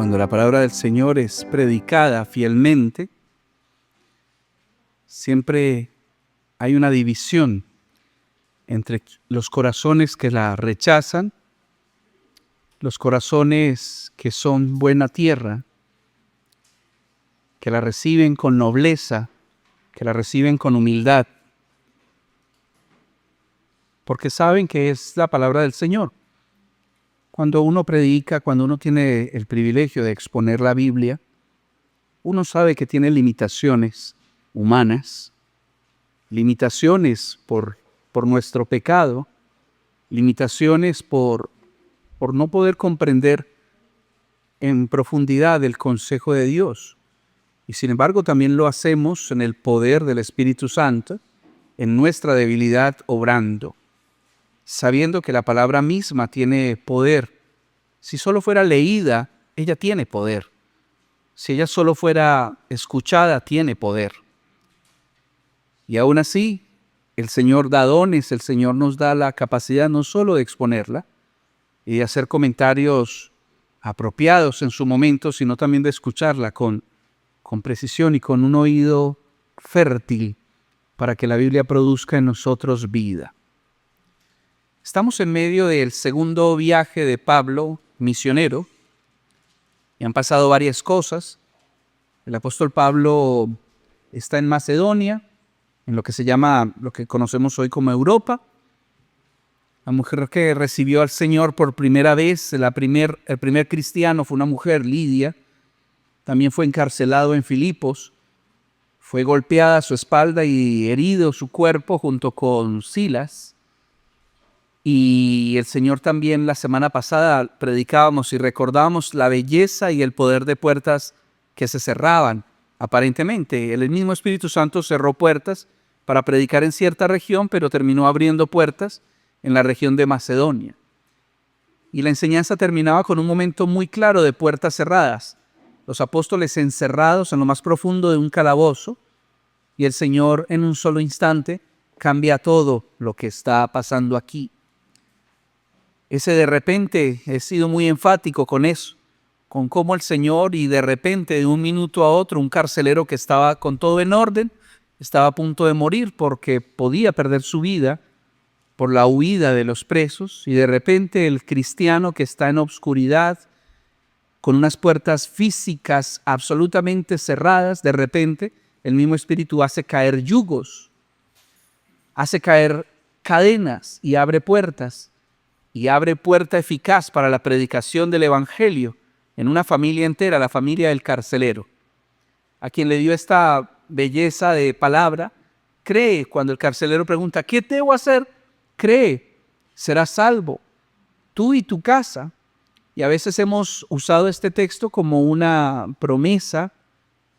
cuando la palabra del Señor es predicada fielmente, siempre hay una división entre los corazones que la rechazan, los corazones que son buena tierra, que la reciben con nobleza, que la reciben con humildad, porque saben que es la palabra del Señor. Cuando uno predica, cuando uno tiene el privilegio de exponer la Biblia, uno sabe que tiene limitaciones humanas, limitaciones por nuestro pecado, limitaciones por no poder comprender en profundidad el consejo de Dios. Y sin embargo también lo hacemos en el poder del Espíritu Santo, en nuestra debilidad obrando, sabiendo que la palabra misma tiene poder. Si solo fuera leída, ella tiene poder. Si ella solo fuera escuchada, tiene poder. Y aún así, el Señor da dones, el Señor nos da la capacidad no solo de exponerla y de hacer comentarios apropiados en su momento, sino también de escucharla con precisión y con un oído fértil para que la Biblia produzca en nosotros vida. Estamos en medio del segundo viaje de Pablo, misionero, y han pasado varias cosas. El apóstol Pablo está en Macedonia, en lo que se llama, lo que conocemos hoy como Europa. La mujer que recibió al Señor por primera vez, el primer cristiano fue una mujer, Lidia. También fue encarcelado en Filipos. Fue golpeada su espalda y herido su cuerpo junto con Silas. Y el Señor también la semana pasada predicábamos y recordábamos la belleza y el poder de puertas que se cerraban. Aparentemente, el mismo Espíritu Santo cerró puertas para predicar en cierta región, pero terminó abriendo puertas en la región de Macedonia. Y la enseñanza terminaba con un momento muy claro de puertas cerradas. Los apóstoles encerrados en lo más profundo de un calabozo, y el Señor en un solo instante cambia todo lo que está pasando aquí. Ese de repente, he sido muy enfático con eso, con cómo el Señor y de repente, de un minuto a otro, un carcelero que estaba con todo en orden, estaba a punto de morir porque podía perder su vida por la huida de los presos, y de repente el cristiano que está en obscuridad, con unas puertas físicas absolutamente cerradas, de repente el mismo Espíritu hace caer yugos, hace caer cadenas y abre puertas. Y abre puerta eficaz para la predicación del Evangelio en una familia entera, la familia del carcelero, a quien le dio esta belleza de palabra. Cree, cuando el carcelero pregunta, ¿qué debo hacer? Cree, serás salvo, tú y tu casa. Y a veces hemos usado este texto como una promesa,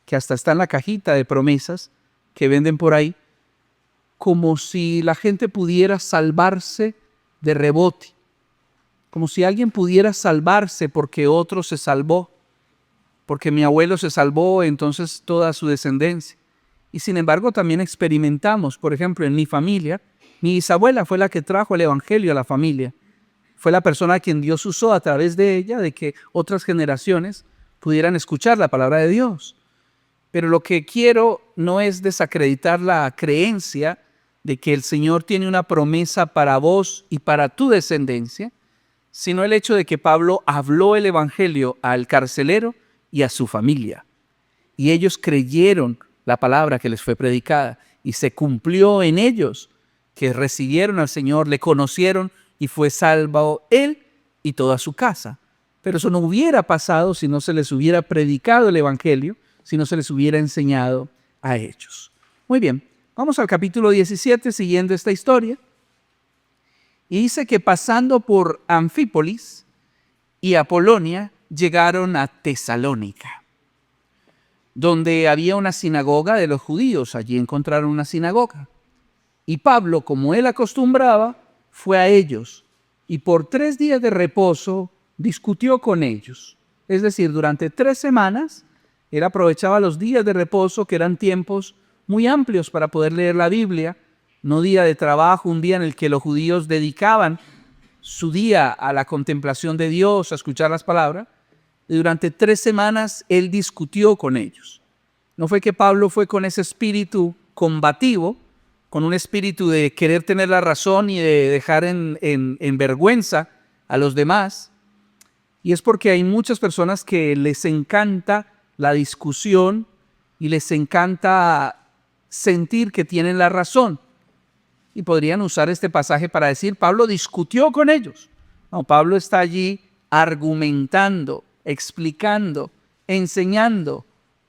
que hasta está en la cajita de promesas que venden por ahí, como si la gente pudiera salvarse de rebote. Como si alguien pudiera salvarse porque otro se salvó, porque mi abuelo se salvó, entonces toda su descendencia. Y sin embargo también experimentamos, por ejemplo, en mi familia, mi bisabuela fue la que trajo el Evangelio a la familia. Fue la persona a quien Dios usó a través de ella, de que otras generaciones pudieran escuchar la palabra de Dios. Pero lo que quiero no es desacreditar la creencia de que el Señor tiene una promesa para vos y para tu descendencia, sino el hecho de que Pablo habló el Evangelio al carcelero y a su familia. Y ellos creyeron la palabra que les fue predicada y se cumplió en ellos, que recibieron al Señor, le conocieron y fue salvo él y toda su casa. Pero eso no hubiera pasado si no se les hubiera predicado el Evangelio, si no se les hubiera enseñado a ellos. Muy bien, vamos al capítulo 17 siguiendo esta historia. Y dice que pasando por Anfípolis y Apolonia, llegaron a Tesalónica, donde había una sinagoga de los judíos. Allí encontraron una sinagoga. Y Pablo, como él acostumbraba, fue a ellos y por 3 días de reposo discutió con ellos. Es decir, durante 3 semanas, él aprovechaba los días de reposo, que eran tiempos muy amplios para poder leer la Biblia, no día de trabajo, un día en el que los judíos dedicaban su día a la contemplación de Dios, a escuchar las palabras. y durante 3 semanas él discutió con ellos. No fue que Pablo fue con ese espíritu combativo, con un espíritu de querer tener la razón y de dejar en vergüenza a los demás. Y es porque hay muchas personas que les encanta la discusión y les encanta sentir que tienen la razón. Y podrían usar este pasaje para decir, Pablo discutió con ellos. No, Pablo está allí argumentando, explicando, enseñando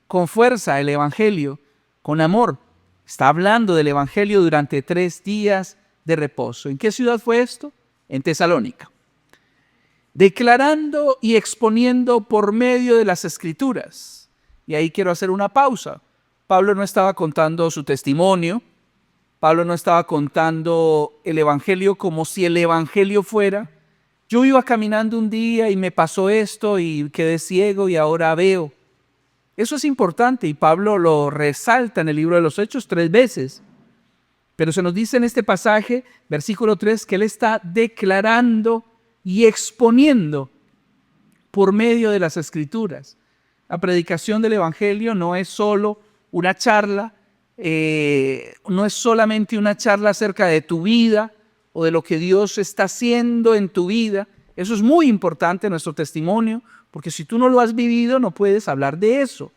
con fuerza el Evangelio, con amor. Está hablando del Evangelio durante 3 días de reposo. ¿En qué ciudad fue esto? En Tesalónica. Declarando y exponiendo por medio de las Escrituras. Y ahí quiero hacer una pausa. Pablo no estaba contando su testimonio. Pablo no estaba contando el Evangelio como si el Evangelio fuera: yo iba caminando un día y me pasó esto y quedé ciego y ahora veo. Eso es importante y Pablo lo resalta en el libro de los Hechos 3 veces. Pero se nos dice en este pasaje, versículo 3, que él está declarando y exponiendo por medio de las Escrituras. La predicación del Evangelio no es solo una charla, no es solamente una charla acerca de tu vida o de lo que Dios está haciendo en tu vida. Eso es muy importante, nuestro testimonio, porque si tú no lo has vivido no puedes hablar de eso.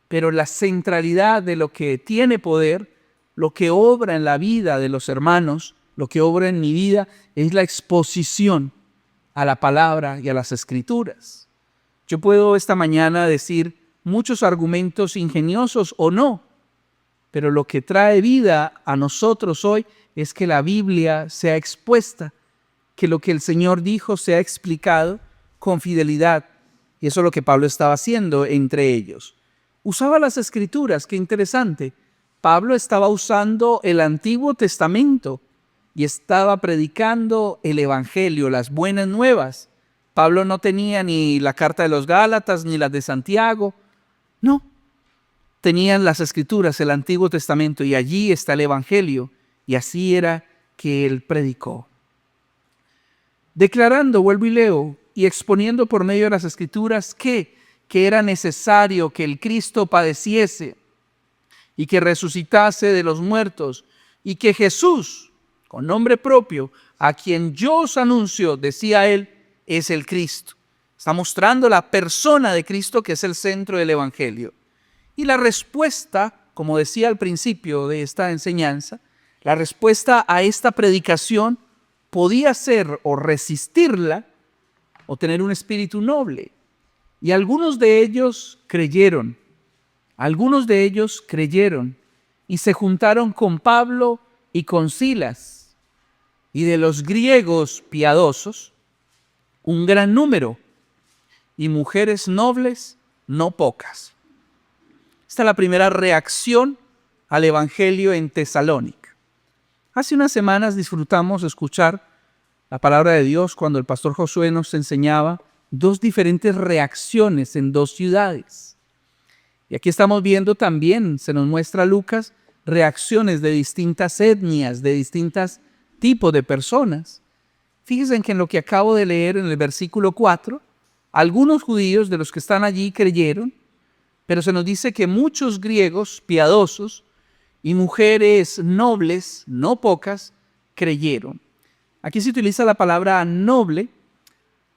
Pero la centralidad de lo que tiene poder, lo que obra en la vida de los hermanos, lo que obra en mi vida, es la exposición a la palabra y a las Escrituras. Yo puedo esta mañana decir muchos argumentos ingeniosos o no, pero lo que trae vida a nosotros hoy es que la Biblia sea expuesta, que lo que el Señor dijo sea explicado con fidelidad. Y eso es lo que Pablo estaba haciendo entre ellos. Usaba las Escrituras, qué interesante. Pablo estaba usando el Antiguo Testamento y estaba predicando el Evangelio, las buenas nuevas. Pablo no tenía ni la carta de los Gálatas ni las de Santiago. No, tenían las Escrituras, el Antiguo Testamento, y allí está el Evangelio. Y así era que él predicó. Declarando, vuelvo y leo, y exponiendo por medio de las Escrituras que era necesario que el Cristo padeciese y que resucitase de los muertos, y que Jesús, con nombre propio, a quien yo os anuncio, decía él, es el Cristo. Está mostrando la persona de Cristo, que es el centro del Evangelio. Y la respuesta, como decía al principio de esta enseñanza, la respuesta a esta predicación podía ser o resistirla o tener un espíritu noble. Y algunos de ellos creyeron. Algunos de ellos creyeron y se juntaron con Pablo y con Silas. Y de los griegos piadosos, un gran número, y mujeres nobles no pocas. Esta es la primera reacción al Evangelio en Tesalónica. Hace unas semanas disfrutamos escuchar la palabra de Dios cuando el pastor Josué nos enseñaba 2 diferentes reacciones en 2 ciudades. Y aquí estamos viendo también, se nos muestra Lucas, reacciones de distintas etnias, de distintos tipos de personas. Fíjense que en lo que acabo de leer en el versículo 4, algunos judíos de los que están allí creyeron, pero se nos dice que muchos griegos piadosos y mujeres nobles, no pocas, creyeron. Aquí se utiliza la palabra noble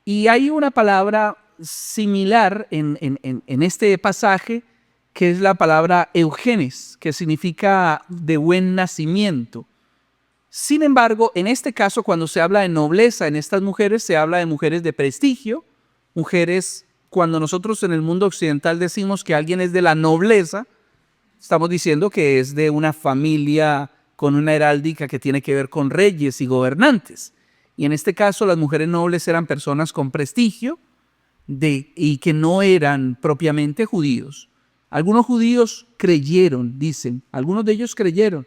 y hay una palabra similar en este pasaje que es la palabra eugenes, que significa de buen nacimiento. Sin embargo, en este caso, cuando se habla de nobleza en estas mujeres, se habla de mujeres de prestigio, mujeres, cuando nosotros en el mundo occidental decimos que alguien es de la nobleza, estamos diciendo que es de una familia con una heráldica que tiene que ver con reyes y gobernantes. Y en este caso, las mujeres nobles eran personas con prestigio y que no eran propiamente judíos. Algunos judíos creyeron, dicen, algunos de ellos creyeron,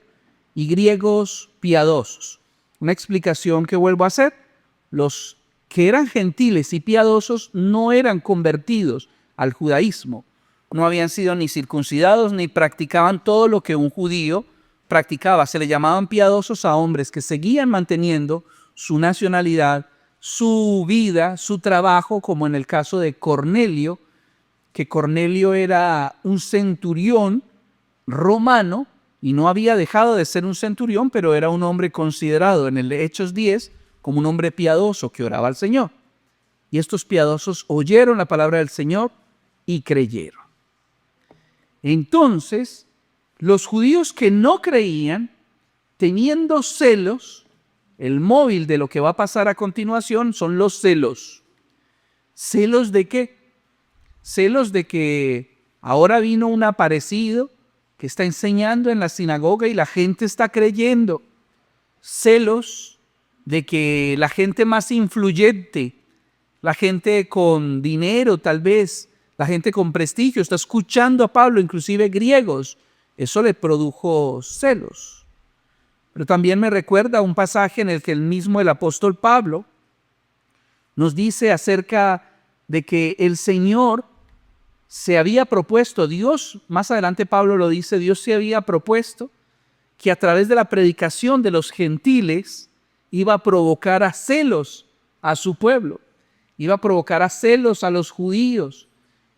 y griegos piadosos. Una explicación que vuelvo a hacer: los que eran gentiles y piadosos no eran convertidos al judaísmo, no habían sido ni circuncidados ni practicaban todo lo que un judío practicaba. Se le llamaban piadosos a hombres que seguían manteniendo su nacionalidad, su vida, su trabajo, como en el caso de Cornelio, que Cornelio era un centurión romano y no había dejado de ser un centurión, pero era un hombre considerado en el Hechos 10 como un hombre piadoso que oraba al Señor. Y estos piadosos oyeron la palabra del Señor y creyeron. Entonces, los judíos que no creían, teniendo celos, el móvil de lo que va a pasar a continuación son los celos. ¿Celos de qué? Celos de que ahora vino un aparecido que está enseñando en la sinagoga y la gente está creyendo. Celos de que la gente más influyente, la gente con dinero tal vez, la gente con prestigio, está escuchando a Pablo, inclusive griegos. Eso le produjo celos. Pero también me recuerda un pasaje en el que el apóstol Pablo nos dice acerca de que el Señor se había propuesto, Dios, más adelante Pablo lo dice, Dios se había propuesto que a través de la predicación de los gentiles iba a provocar a celos a su pueblo, iba a provocar a celos a los judíos,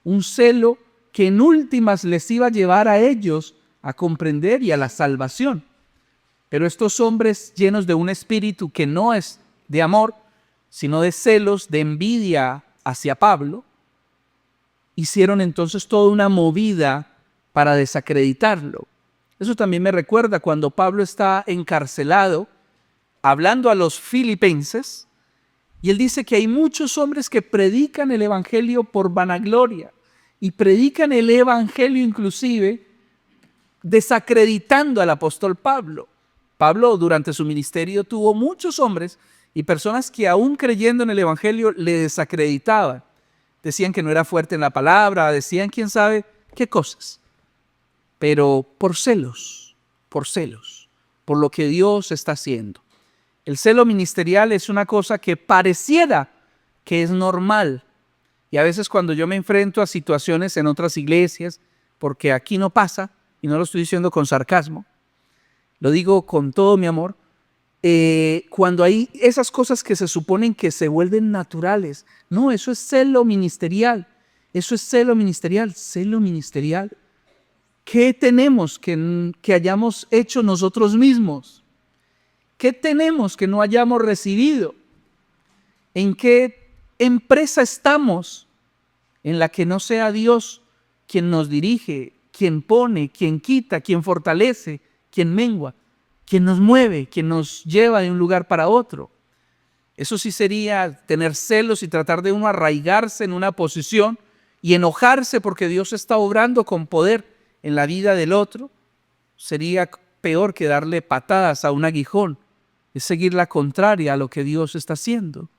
un celo que en últimas les iba a llevar a ellos a comprender y a la salvación. Pero estos hombres llenos de un espíritu que no es de amor, sino de celos, de envidia hacia Pablo, hicieron entonces toda una movida para desacreditarlo. Eso también me recuerda cuando Pablo está encarcelado, hablando a los filipenses, y él dice que hay muchos hombres que predican el evangelio por vanagloria, y predican el evangelio inclusive desacreditando al apóstol Pablo. Pablo durante su ministerio tuvo muchos hombres y personas que aún creyendo en el evangelio le desacreditaban. Decían que no era fuerte en la palabra, decían quién sabe qué cosas. Pero por celos, por lo que Dios está haciendo. El celo ministerial es una cosa que pareciera que es normal. Y a veces cuando yo me enfrento a situaciones en otras iglesias, porque aquí no pasa, y no lo estoy diciendo con sarcasmo, lo digo con todo mi amor, cuando hay esas cosas que se suponen que se vuelven naturales. No, eso es celo ministerial. Eso es celo ministerial. Celo ministerial. ¿Qué tenemos que hayamos hecho nosotros mismos? ¿Qué tenemos que no hayamos recibido? ¿En qué empresa estamos en la que no sea Dios quien nos dirige, quien pone, quien quita, quien fortalece, quien mengua, quien nos mueve, quien nos lleva de un lugar para otro? Eso sí sería tener celos y tratar de uno arraigarse en una posición y enojarse porque Dios está obrando con poder en la vida del otro. Sería peor que darle patadas a un aguijón, es seguir la contraria a lo que Dios está haciendo.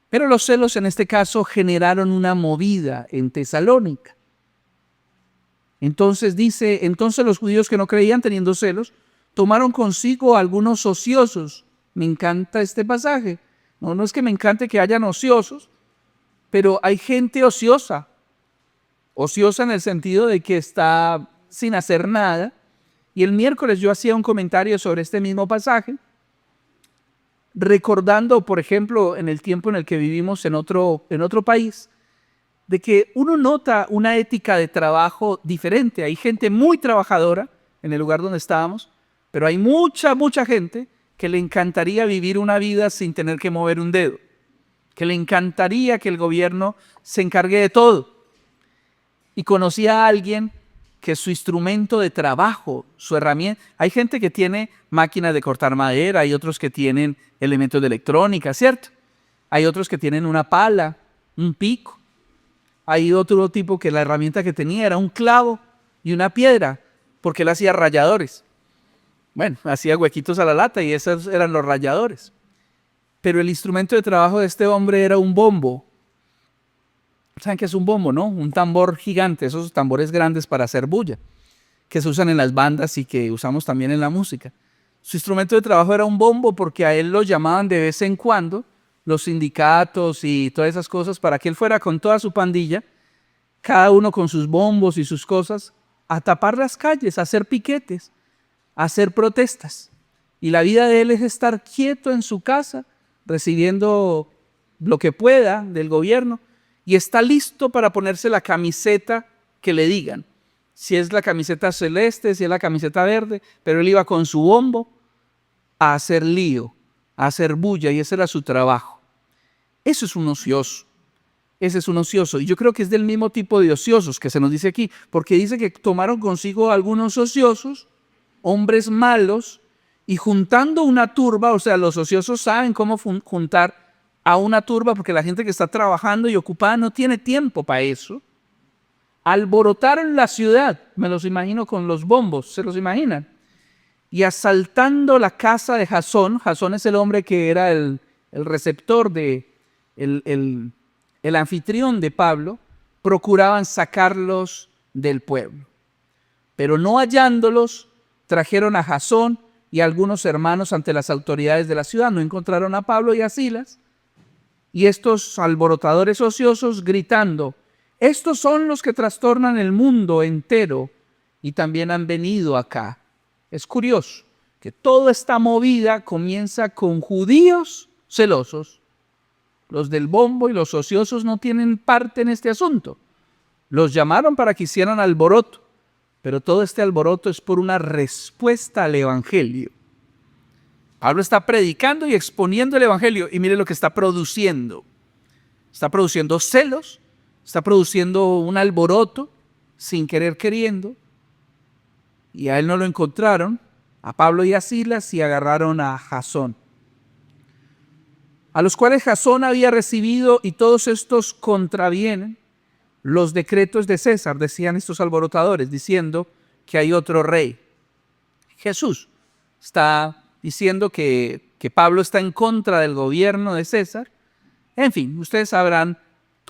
Pero los celos en este caso generaron una movida en Tesalónica. Entonces dice, entonces los judíos que no creían teniendo celos, tomaron consigo algunos ociosos. Me encanta este pasaje. No es que me encante que hayan ociosos, pero hay gente ociosa. Ociosa en el sentido de que está sin hacer nada. Y el miércoles yo hacía un comentario sobre este mismo pasaje, recordando, por ejemplo, en el tiempo en el que vivimos en otro país, de que uno nota una ética de trabajo diferente. Hay gente muy trabajadora en el lugar donde estábamos, pero hay mucha gente que le encantaría vivir una vida sin tener que mover un dedo, que le encantaría que el gobierno se encargue de todo. Y conocí a alguien que su instrumento de trabajo, su herramienta, hay gente que tiene máquinas de cortar madera, hay otros que tienen elementos de electrónica, ¿cierto? Hay otros que tienen una pala, un pico. Hay otro tipo que la herramienta que tenía era un clavo y una piedra, porque él hacía ralladores. Bueno, hacía huequitos a la lata y esos eran los ralladores. Pero el instrumento de trabajo de este hombre era un bombo. ¿Saben qué es un bombo, no? Un tambor gigante, esos tambores grandes para hacer bulla, que se usan en las bandas y que usamos también en la música. Su instrumento de trabajo era un bombo porque a él lo llamaban de vez en cuando los sindicatos y todas esas cosas para que él fuera con toda su pandilla, cada uno con sus bombos y sus cosas, a tapar las calles, a hacer piquetes, a hacer protestas. Y la vida de él es estar quieto en su casa, recibiendo lo que pueda del gobierno y está listo para ponerse la camiseta que le digan. Si es la camiseta celeste, si es la camiseta verde, pero él iba con su bombo a hacer lío, a hacer bulla, y ese era su trabajo. Eso es un ocioso. Ese es un ocioso. Y yo creo que es del mismo tipo de ociosos que se nos dice aquí, porque dice que tomaron consigo algunos ociosos, hombres malos, y juntando una turba, o sea, los ociosos saben cómo juntar a una turba, porque la gente que está trabajando y ocupada no tiene tiempo para eso. Alborotaron la ciudad, me los imagino con los bombos, ¿se los imaginan? Y asaltando la casa de Jasón, Jasón es el hombre que era el receptor el anfitrión de Pablo, procuraban sacarlos del pueblo. Pero no hallándolos, trajeron a Jasón y a algunos hermanos ante las autoridades de la ciudad. No encontraron a Pablo y a Silas. Y estos alborotadores ociosos gritando: estos son los que trastornan el mundo entero y también han venido acá. Es curioso que toda esta movida comienza con judíos celosos. Los del bombo y los ociosos no tienen parte en este asunto. Los llamaron para que hicieran alboroto, pero todo este alboroto es por una respuesta al evangelio. Pablo está predicando y exponiendo el evangelio y mire lo que está produciendo. Está produciendo celos, está produciendo un alboroto sin querer queriendo, y a él no lo encontraron, a Pablo y a Silas, y agarraron a Jasón, a los cuales Jasón había recibido, y todos estos contravienen los decretos de César, decían estos alborotadores, diciendo que hay otro rey. Jesús está diciendo que Pablo está en contra del gobierno de César. En fin, ustedes sabrán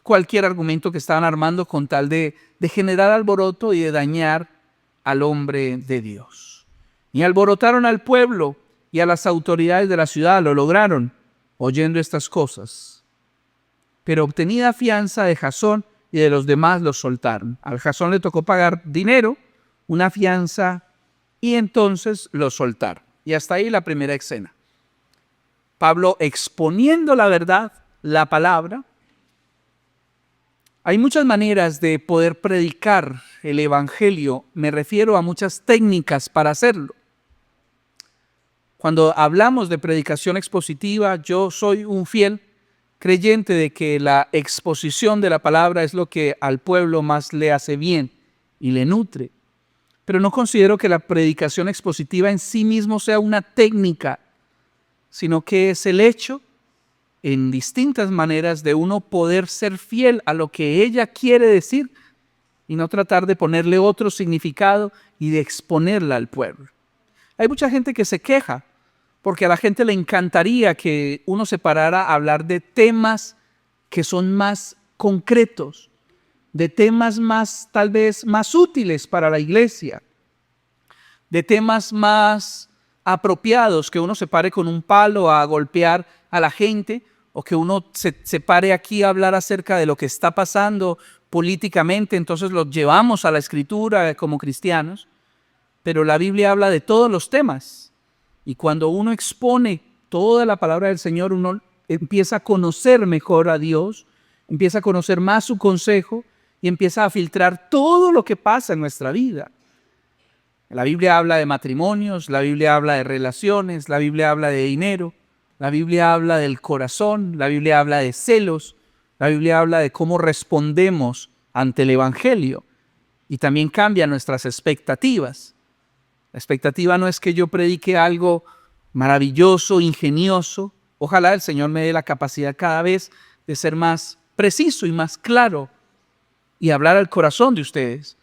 cualquier argumento que estaban armando con tal de generar alboroto y de dañar al hombre de Dios. Y alborotaron al pueblo y a las autoridades de la ciudad, lo lograron oyendo estas cosas. Pero obtenida fianza de Jasón y de los demás los soltaron. Al Jasón le tocó pagar dinero, una fianza, y entonces los soltaron. Y hasta ahí la primera escena. Pablo exponiendo la verdad, la palabra. Hay muchas maneras de poder predicar el evangelio, me refiero a muchas técnicas para hacerlo. Cuando hablamos de predicación expositiva, yo soy un fiel creyente de que la exposición de la palabra es lo que al pueblo más le hace bien y le nutre. Pero no considero que la predicación expositiva en sí mismo sea una técnica, sino que es el hecho, en distintas maneras, de uno poder ser fiel a lo que ella quiere decir y no tratar de ponerle otro significado y de exponerla al pueblo. Hay mucha gente que se queja porque a la gente le encantaría que uno se parara a hablar de temas que son más concretos, de temas más, tal vez, más útiles para la iglesia, de temas más apropiados, que uno se pare con un palo a golpear a la gente, o que uno se pare aquí a hablar acerca de lo que está pasando políticamente, entonces los llevamos a la escritura como cristianos. Pero la Biblia habla de todos los temas, y cuando uno expone toda la palabra del Señor, uno empieza a conocer mejor a Dios, empieza a conocer más su consejo y empieza a filtrar todo lo que pasa en nuestra vida. La Biblia habla de matrimonios, la Biblia habla de relaciones, la Biblia habla de dinero, la Biblia habla del corazón, la Biblia habla de celos, la Biblia habla de cómo respondemos ante el Evangelio, y también cambia nuestras expectativas. La expectativa no es que yo predique algo maravilloso, ingenioso. Ojalá el Señor me dé la capacidad cada vez de ser más preciso y más claro y hablar al corazón de ustedes,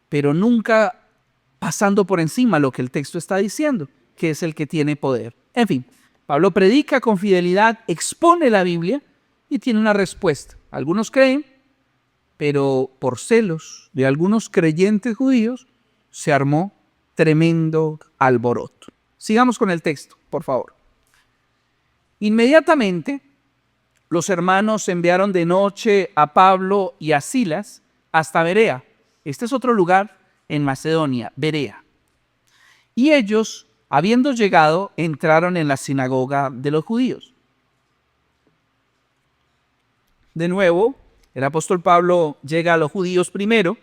pero nunca pasando por encima lo que el texto está diciendo, que es el que tiene poder. En fin, Pablo predica con fidelidad, expone la Biblia y tiene una respuesta. Algunos creen, pero por celos de algunos creyentes judíos se armó tremendo alboroto. Sigamos con el texto, por favor. Inmediatamente, los hermanos enviaron de noche a Pablo y a Silas hasta Berea. Este es otro lugar en Macedonia, Berea. Y ellos, habiendo llegado, entraron en la sinagoga de los judíos. de nuevo, el apóstol Pablo llega a los judíos primero,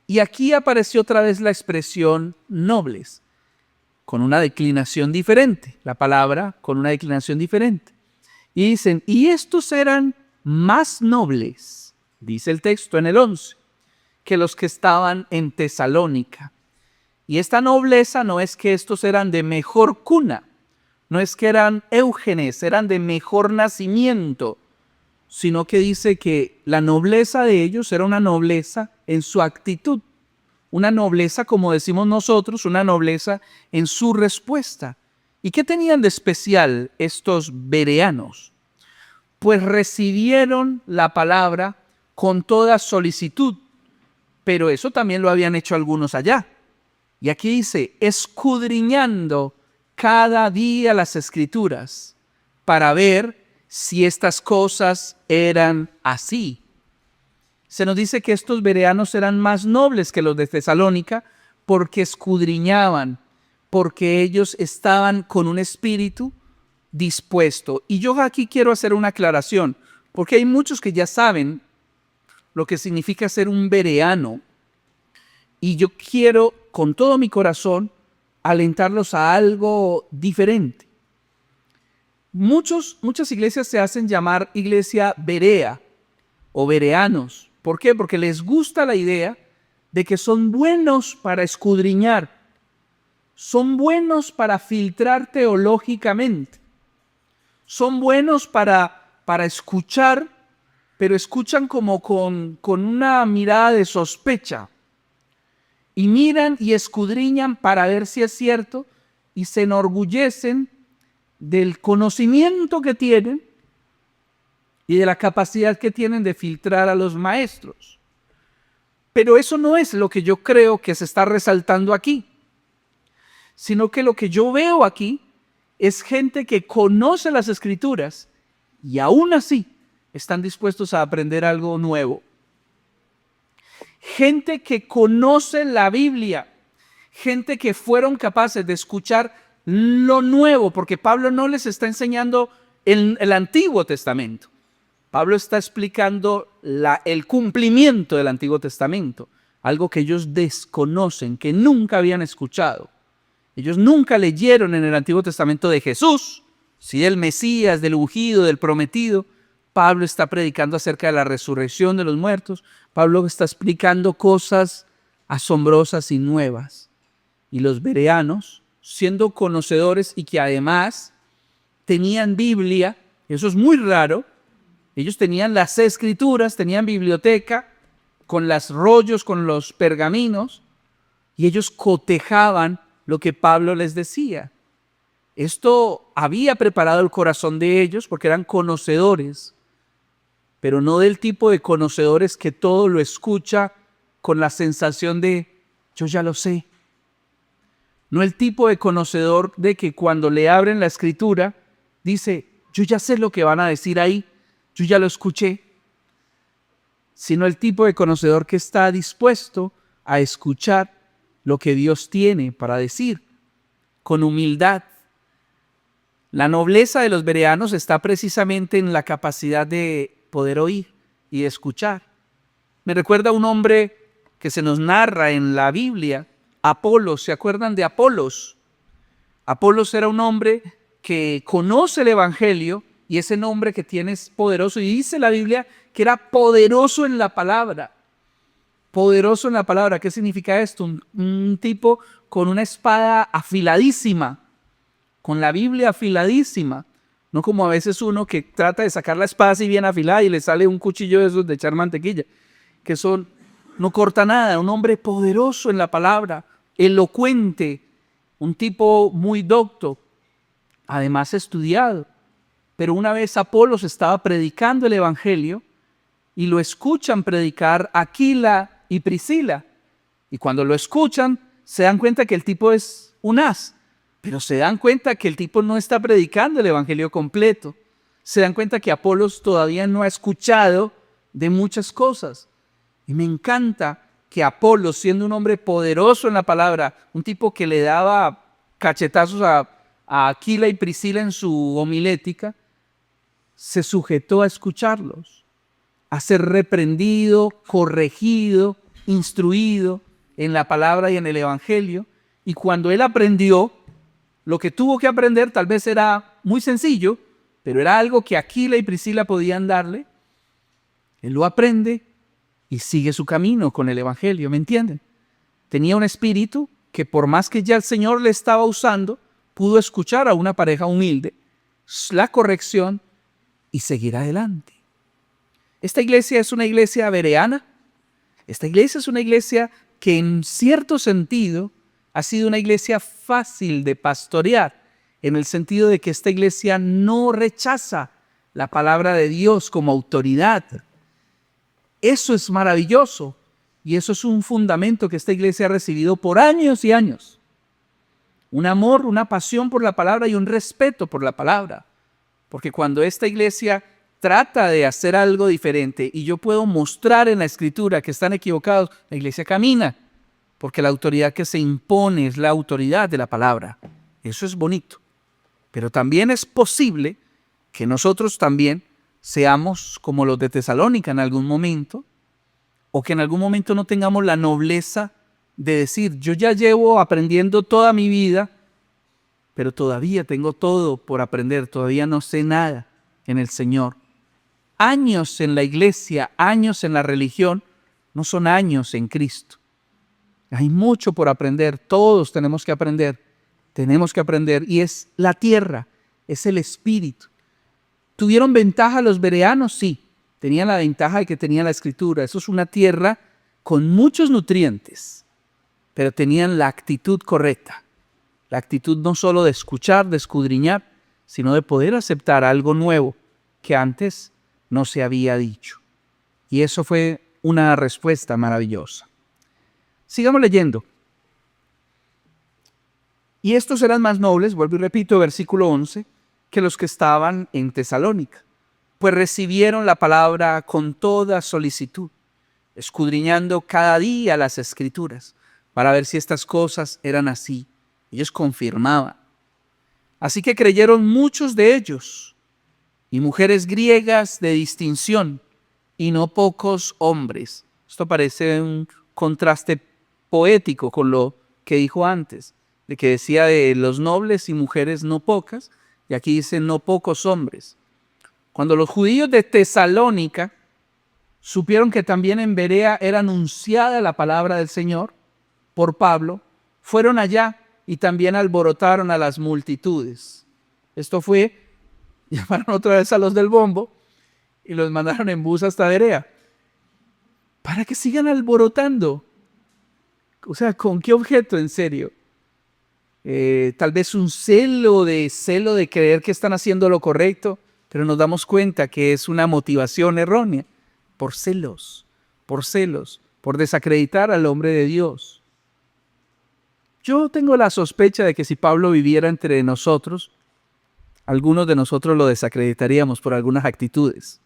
y aquí apareció otra vez la expresión nobles, con una declinación diferente, la palabra con una declinación diferente. Y dicen, y estos eran más nobles, dice el texto en el 11, que los que estaban en Tesalónica. Y esta nobleza no es que estos eran de mejor cuna, no es que eran eugenes, eran de mejor nacimiento, sino que dice que la nobleza de ellos era una nobleza en su actitud, una nobleza, como decimos nosotros, una nobleza en su respuesta. ¿Y qué tenían de especial estos bereanos? Pues recibieron la palabra con toda solicitud, pero eso también lo habían hecho algunos allá. Y aquí dice, escudriñando cada día las Escrituras para ver si estas cosas eran así. Se nos dice que estos bereanos eran más nobles que los de Tesalónica porque escudriñaban, porque ellos estaban con un espíritu dispuesto. Y yo aquí quiero hacer una aclaración, porque hay muchos que ya saben lo que significa ser un bereano. Y yo quiero con todo mi corazón alentarlos a algo diferente. Muchas iglesias se hacen llamar iglesia berea o bereanos. ¿Por qué? Porque les gusta la idea de que son buenos para escudriñar, son buenos para filtrar teológicamente, son buenos para escuchar, pero escuchan como con una mirada de sospecha. Y miran y escudriñan para ver si es cierto y se enorgullecen del conocimiento que tienen y de la capacidad que tienen de filtrar a los maestros. Pero eso no es lo que yo creo que se está resaltando aquí, sino que lo que yo veo aquí es gente que conoce las Escrituras y aún así están dispuestos a aprender algo nuevo. Gente que conoce la Biblia, gente que fueron capaces de escuchar lo nuevo, porque Pablo no les está enseñando el Antiguo Testamento. Pablo está explicando el cumplimiento del Antiguo Testamento, algo que ellos desconocen, que nunca habían escuchado. Ellos nunca leyeron en el Antiguo Testamento de Jesús, sí, del Mesías, del ungido, del prometido. Pablo está predicando acerca de la resurrección de los muertos. Pablo está explicando cosas asombrosas y nuevas. Y los bereanos, siendo conocedores y que además tenían Biblia, eso es muy raro, ellos tenían las Escrituras, tenían biblioteca, con los rollos, con los pergaminos, y ellos cotejaban lo que Pablo les decía. Esto había preparado el corazón de ellos porque eran conocedores, pero no del tipo de conocedores que todo lo escucha con la sensación de yo ya lo sé. No el tipo de conocedor de que cuando le abren la Escritura dice yo ya sé lo que van a decir ahí, yo ya lo escuché. Sino el tipo de conocedor que está dispuesto a escuchar lo que Dios tiene para decir con humildad. La nobleza de los bereanos está precisamente en la capacidad de poder oír y escuchar. Me recuerda a un hombre que se nos narra en la Biblia, Apolos. ¿Se acuerdan de Apolos? Apolos era un hombre que conoce el Evangelio y ese nombre que tiene es poderoso. Y dice la Biblia que era poderoso en la palabra. Poderoso en la palabra. ¿Qué significa esto? Un tipo con una espada afiladísima, con la Biblia afiladísima. No como a veces uno que trata de sacar la espada así bien afilada y le sale un cuchillo de esos de echar mantequilla, que no corta nada. Un hombre poderoso en la palabra, elocuente, un tipo muy docto, además estudiado. Pero una vez Apolos estaba predicando el Evangelio y lo escuchan predicar Aquila y Priscila. Y cuando lo escuchan, se dan cuenta que el tipo es un as. Pero se dan cuenta que el tipo no está predicando el Evangelio completo. Se dan cuenta que Apolos todavía no ha escuchado de muchas cosas. Y me encanta que Apolos, siendo un hombre poderoso en la palabra, un tipo que le daba cachetazos a Aquila y Priscila en su homilética, se sujetó a escucharlos, a ser reprendido, corregido, instruido en la palabra y en el evangelio. Y cuando él aprendió, lo que tuvo que aprender tal vez era muy sencillo, pero era algo que Aquila y Priscila podían darle. Él lo aprende y sigue su camino con el evangelio, ¿me entienden? Tenía un espíritu que, por más que ya el Señor le estaba usando, pudo escuchar a una pareja humilde la corrección y seguir adelante. Esta iglesia es una iglesia bereana. Esta iglesia es una iglesia que en cierto sentido ha sido una iglesia fácil de pastorear, en el sentido de que esta iglesia no rechaza la palabra de Dios como autoridad. Eso es maravilloso y eso es un fundamento que esta iglesia ha recibido por años y años. Un amor, una pasión por la palabra y un respeto por la palabra. Porque cuando esta iglesia trata de hacer algo diferente y yo puedo mostrar en la escritura que están equivocados, la iglesia camina, porque la autoridad que se impone es la autoridad de la palabra. Eso es bonito. Pero también es posible que nosotros también seamos como los de Tesalónica en algún momento, o que en algún momento no tengamos la nobleza de decir, yo ya llevo aprendiendo toda mi vida, pero todavía tengo todo por aprender, todavía no sé nada en el Señor. Años en la iglesia, años en la religión, no son años en Cristo. Hay mucho por aprender, todos tenemos que aprender, y es la tierra, es el espíritu. ¿Tuvieron ventaja los bereanos? Sí, tenían la ventaja de que tenían la escritura. Eso es una tierra con muchos nutrientes, pero tenían la actitud correcta. La actitud no solo de escuchar, de escudriñar, sino de poder aceptar algo nuevo que antes no se había dicho. Y eso fue una respuesta maravillosa. Sigamos leyendo. Y estos eran más nobles, vuelvo y repito, versículo 11, que los que estaban en Tesalónica, pues recibieron la palabra con toda solicitud, escudriñando cada día las Escrituras, para ver si estas cosas eran así. Ellos confirmaban. Así que creyeron muchos de ellos, y mujeres griegas de distinción, y no pocos hombres. Esto parece un contraste poético con lo que dijo antes, de que decía de los nobles y mujeres no pocas, y aquí dice no pocos hombres. Cuando los judíos de Tesalónica supieron que también en Berea era anunciada la palabra del Señor por Pablo, fueron allá y también alborotaron a las multitudes. Esto fue, llamaron otra vez a los del bombo y los mandaron en bus hasta Berea para que sigan alborotando. O sea, ¿con qué objeto, en serio? Tal vez un celo de creer que están haciendo lo correcto, pero nos damos cuenta que es una motivación errónea, por celos, por desacreditar al hombre de Dios. Yo tengo la sospecha de que si Pablo viviera entre nosotros, algunos de nosotros lo desacreditaríamos por algunas actitudes.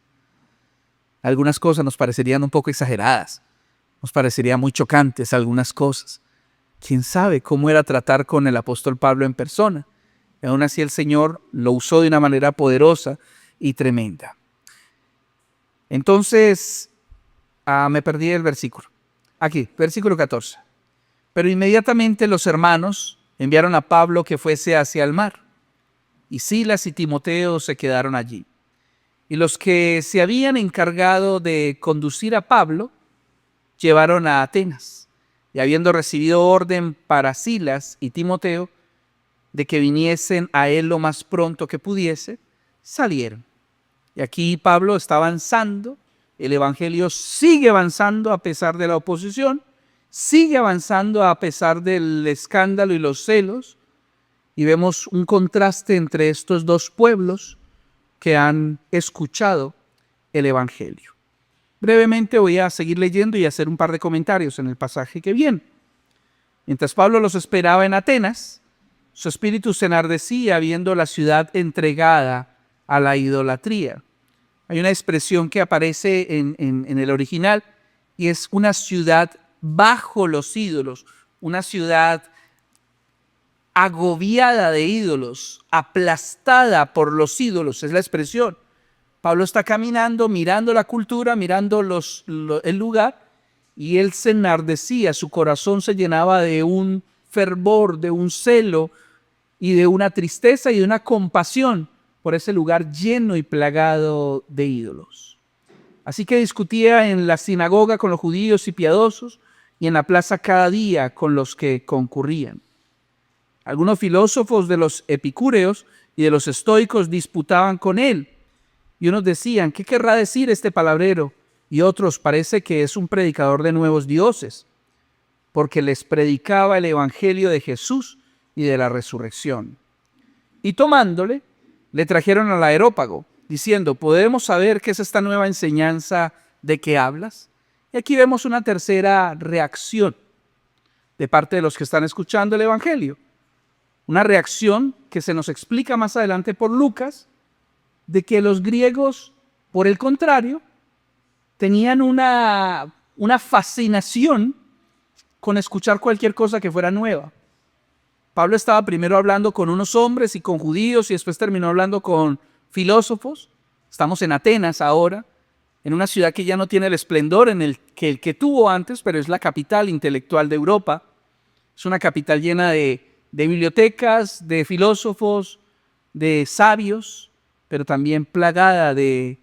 Algunas cosas nos parecerían un poco exageradas, nos parecerían muy chocantes algunas cosas. ¿Quién sabe cómo era tratar con el apóstol Pablo en persona? Y aún así el Señor lo usó de una manera poderosa y tremenda. Entonces, me perdí el versículo. Aquí, versículo 14. Pero inmediatamente los hermanos enviaron a Pablo que fuese hacia el mar, y Silas y Timoteo se quedaron allí. Y los que se habían encargado de conducir a Pablo, llevaron a Atenas, y habiendo recibido orden para Silas y Timoteo, de que viniesen a él lo más pronto que pudiese, salieron. Y aquí Pablo está avanzando, el evangelio sigue avanzando a pesar de la oposición, sigue avanzando a pesar del escándalo y los celos, y vemos un contraste entre estos dos pueblos que han escuchado el evangelio. Brevemente voy a seguir leyendo y hacer un par de comentarios en el pasaje que viene. Mientras Pablo los esperaba en Atenas, su espíritu se enardecía viendo la ciudad entregada a la idolatría. Hay una expresión que aparece en el original y es una ciudad bajo los ídolos, una ciudad agobiada de ídolos, aplastada por los ídolos, es la expresión. Pablo está caminando, mirando la cultura, mirando el lugar, y él se enardecía, su corazón se llenaba de un fervor, de un celo y de una tristeza y de una compasión por ese lugar lleno y plagado de ídolos. Así que discutía en la sinagoga con los judíos y piadosos y en la plaza cada día con los que concurrían. Algunos filósofos de los epicúreos y de los estoicos disputaban con él, y unos decían: ¿qué querrá decir este palabrero? Y otros: parece que es un predicador de nuevos dioses, porque les predicaba el evangelio de Jesús y de la resurrección. Y tomándole, le trajeron al Areópago, diciendo: ¿podemos saber qué es esta nueva enseñanza de que hablas? Y aquí vemos una tercera reacción de parte de los que están escuchando el evangelio. Una reacción que se nos explica más adelante por Lucas, de que los griegos, por el contrario, tenían una fascinación con escuchar cualquier cosa que fuera nueva. Pablo estaba primero hablando con unos hombres y con judíos y después terminó hablando con filósofos. Estamos en Atenas ahora, en una ciudad que ya no tiene el esplendor en el que tuvo antes, pero es la capital intelectual de Europa. Es una capital llena de bibliotecas, de filósofos, de sabios, pero también plagada de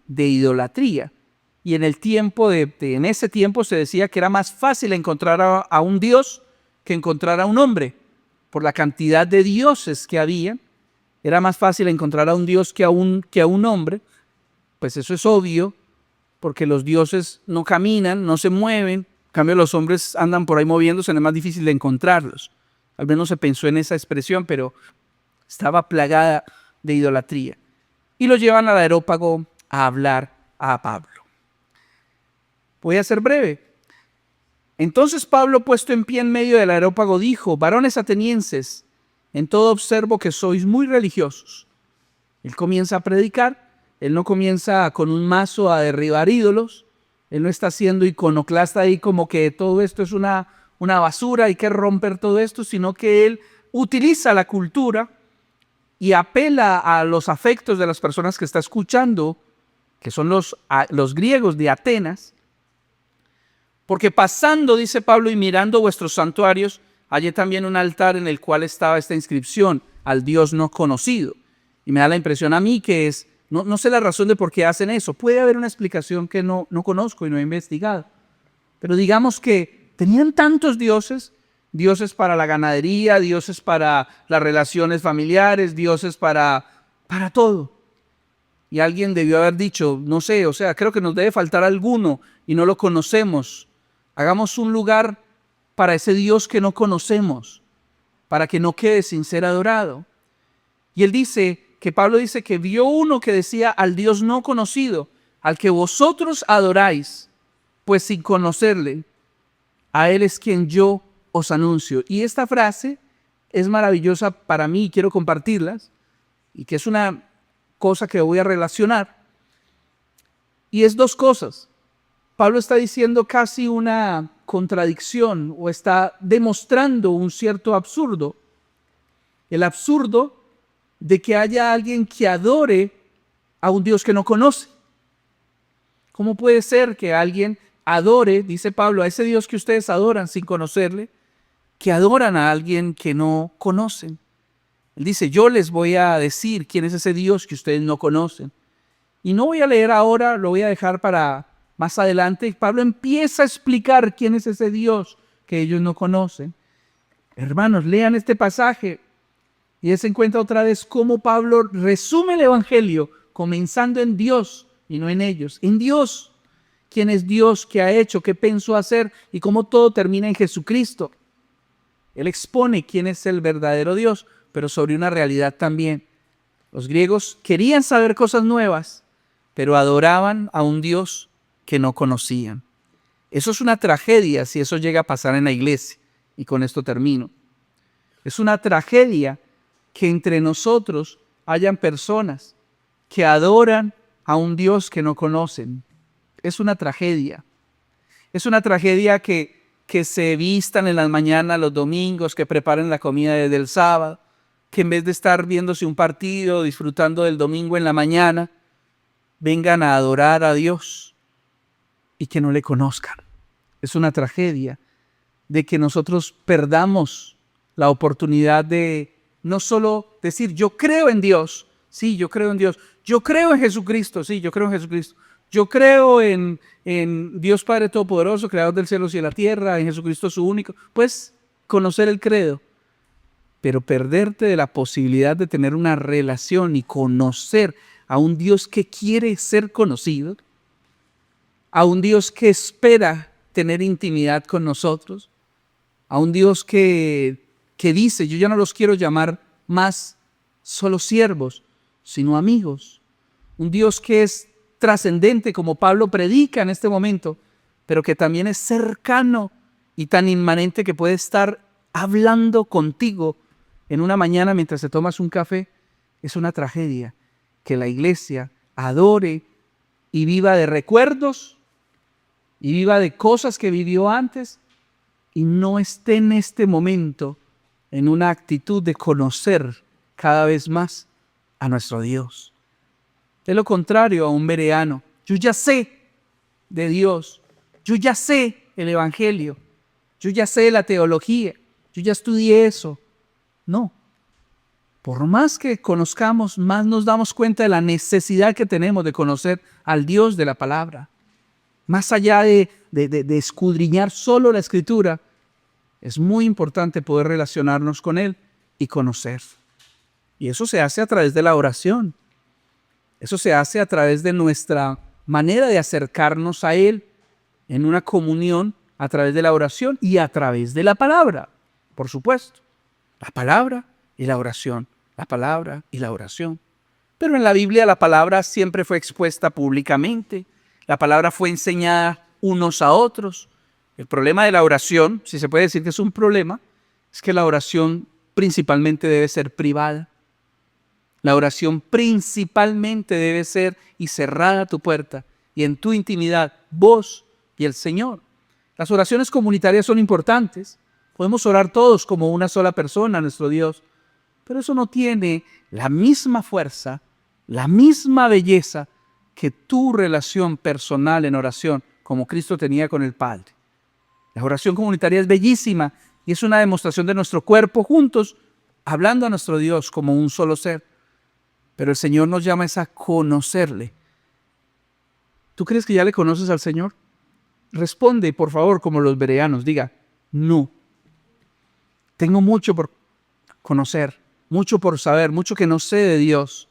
idolatría. Y en ese tiempo se decía que era más fácil encontrar a un Dios que encontrar a un hombre. Por la cantidad de dioses que había, era más fácil encontrar a un Dios que a un hombre. Pues eso es obvio, porque los dioses no caminan, no se mueven. En cambio, los hombres andan por ahí moviéndose, es más difícil de encontrarlos. Al menos se pensó en esa expresión, pero estaba plagada de idolatría. Y lo llevan al Areópago a hablar a Pablo. Voy a ser breve. Entonces Pablo, puesto en pie en medio del Areópago, dijo: varones atenienses, en todo observo que sois muy religiosos. Él comienza a predicar, él no comienza con un mazo a derribar ídolos, él no está siendo iconoclasta ahí como que todo esto es una basura, hay que romper todo esto, sino que él utiliza la cultura y apela a los afectos de las personas que está escuchando, que son los griegos de Atenas, porque pasando, dice Pablo, y mirando vuestros santuarios, hallé también un altar en el cual estaba esta inscripción: al Dios no conocido. Y me da la impresión a mí que no sé la razón de por qué hacen eso. Puede haber una explicación que no conozco y no he investigado. Pero digamos que tenían tantos dioses, dioses para la ganadería, dioses para las relaciones familiares, dioses para todo. Y alguien debió haber dicho, no sé, o sea, creo que nos debe faltar alguno y no lo conocemos. Hagamos un lugar para ese Dios que no conocemos, para que no quede sin ser adorado. Y Pablo dice que vio uno que decía: al Dios no conocido, al que vosotros adoráis, pues sin conocerle, a él es quien yo os anuncio. Y esta frase es maravillosa para mí y quiero compartirlas, y que es una cosa que voy a relacionar. Y es dos cosas. Pablo está diciendo casi una contradicción o está demostrando un cierto absurdo. El absurdo de que haya alguien que adore a un Dios que no conoce. ¿Cómo puede ser que alguien adore, dice Pablo, a ese Dios que ustedes adoran sin conocerle, que adoran a alguien que no conocen? Él dice: yo les voy a decir quién es ese Dios que ustedes no conocen. Y no voy a leer ahora, lo voy a dejar para más adelante. Pablo empieza a explicar quién es ese Dios que ellos no conocen. Hermanos, lean este pasaje y se encuentra otra vez cómo Pablo resume el Evangelio comenzando en Dios y no en ellos. En Dios. ¿Quién es Dios? ¿Qué ha hecho? ¿Qué pensó hacer? Y cómo todo termina en Jesucristo. Él expone quién es el verdadero Dios, pero sobre una realidad también. Los griegos querían saber cosas nuevas, pero adoraban a un Dios que no conocían. Eso es una tragedia si eso llega a pasar en la iglesia. Y con esto termino. Es una tragedia que entre nosotros hayan personas que adoran a un Dios que no conocen. Es una tragedia. Es una tragedia que se vistan en las mañanas, los domingos, que preparen la comida desde el sábado, que en vez de estar viéndose un partido, disfrutando del domingo en la mañana, vengan a adorar a Dios y que no le conozcan. Es una tragedia de que nosotros perdamos la oportunidad de no solo decir, yo creo en Dios, sí, yo creo en Dios, yo creo en Jesucristo, sí, yo creo en Jesucristo, yo creo en Dios Padre Todopoderoso, Creador del cielo y de la tierra, en Jesucristo su único, pues conocer el credo, pero perderte de la posibilidad de tener una relación y conocer a un Dios que quiere ser conocido, a un Dios que espera tener intimidad con nosotros, a un Dios que dice, yo ya no los quiero llamar más solo siervos, sino amigos. Un Dios que es trascendente, como Pablo predica en este momento, pero que también es cercano y tan inmanente que puede estar hablando contigo en una mañana mientras te tomas un café. Es una tragedia que la iglesia adore y viva de recuerdos y viva de cosas que vivió antes y no esté en este momento en una actitud de conocer cada vez más a nuestro Dios. Es lo contrario a un bereano. Yo ya sé de Dios, yo ya sé el Evangelio, yo ya sé la teología, yo ya estudié eso. No. Por más que conozcamos, más nos damos cuenta de la necesidad que tenemos de conocer al Dios de la palabra. Más allá de escudriñar solo la Escritura, es muy importante poder relacionarnos con Él y conocer. Y eso se hace a través de la oración. Eso se hace a través de nuestra manera de acercarnos a Él en una comunión a través de la oración y a través de la palabra, por supuesto. La palabra y la oración, la palabra y la oración. Pero en la Biblia la palabra siempre fue expuesta públicamente. La palabra fue enseñada unos a otros. El problema de la oración, si se puede decir que es un problema, es que la oración principalmente debe ser privada. La oración principalmente debe ser y cerrada tu puerta y en tu intimidad, vos y el Señor. Las oraciones comunitarias son importantes. Podemos orar todos como una sola persona a nuestro Dios, pero eso no tiene la misma fuerza, la misma belleza que tu relación personal en oración como Cristo tenía con el Padre. La oración comunitaria es bellísima y es una demostración de nuestro cuerpo juntos, hablando a nuestro Dios como un solo ser. Pero el Señor nos llama a conocerle. ¿Tú crees que ya le conoces al Señor? Responde, por favor, como los bereanos. Diga, no. Tengo mucho por conocer, mucho por saber, mucho que no sé de Dios.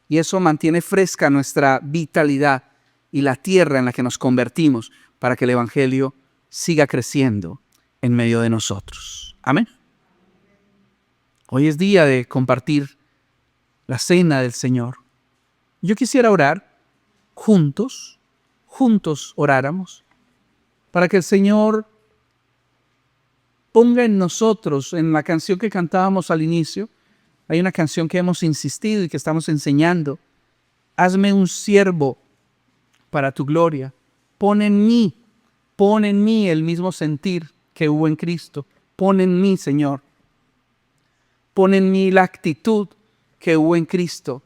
Y eso mantiene fresca nuestra vitalidad y la tierra en la que nos convertimos para que el Evangelio siga creciendo en medio de nosotros. Amén. Hoy es día de compartir la cena del Señor. Yo quisiera orar juntos oráramos, para que el Señor ponga en nosotros, en la canción que cantábamos al inicio, hay una canción que hemos insistido y que estamos enseñando. Hazme un siervo para tu gloria. Pon en mí el mismo sentir que hubo en Cristo. Pon en mí, Señor. Pon en mí la actitud que hubo en Cristo.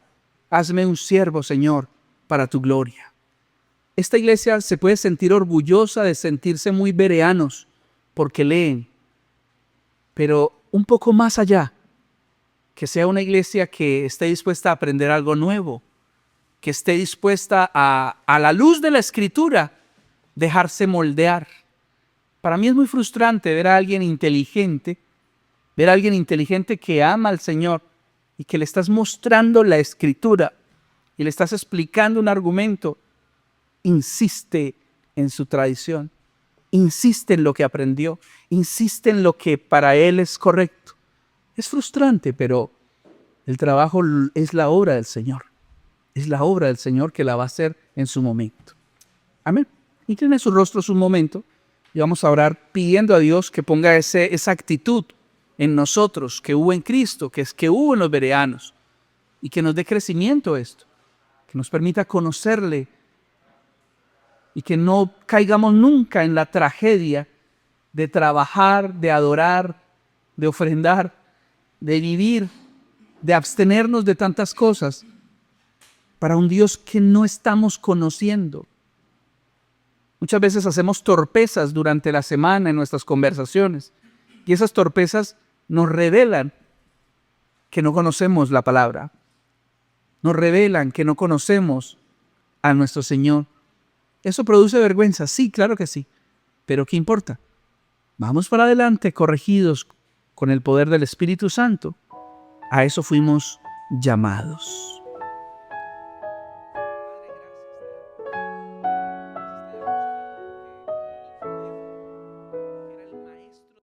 Hazme un siervo, Señor, para tu gloria. Esta iglesia se puede sentir orgullosa de sentirse muy bereanos porque leen, pero un poco más allá, que sea una iglesia que esté dispuesta a aprender algo nuevo, que esté dispuesta a la luz de la Escritura, dejarse moldear. Para mí es muy frustrante ver a alguien inteligente que ama al Señor y que le estás mostrando la Escritura y le estás explicando un argumento, insiste en su tradición, insiste en lo que aprendió, insiste en lo que para él es correcto. Es frustrante, pero el trabajo es la obra del Señor. Es la obra del Señor que la va a hacer en su momento. Amén. Inclinen sus rostros un momento y vamos a orar pidiendo a Dios que ponga esa actitud en nosotros que hubo en Cristo, que hubo en los bereanos, y que nos dé crecimiento esto, que nos permita conocerle y que no caigamos nunca en la tragedia de trabajar, de adorar, de ofrendar, de vivir, de abstenernos de tantas cosas para un Dios que no estamos conociendo. Muchas veces hacemos torpezas durante la semana en nuestras conversaciones y esas torpezas nos revelan que no conocemos la palabra, nos revelan que no conocemos a nuestro Señor. ¿Eso produce vergüenza? Sí, claro que sí, pero ¿qué importa? Vamos para adelante corregidos con el poder del Espíritu Santo. A eso fuimos llamados.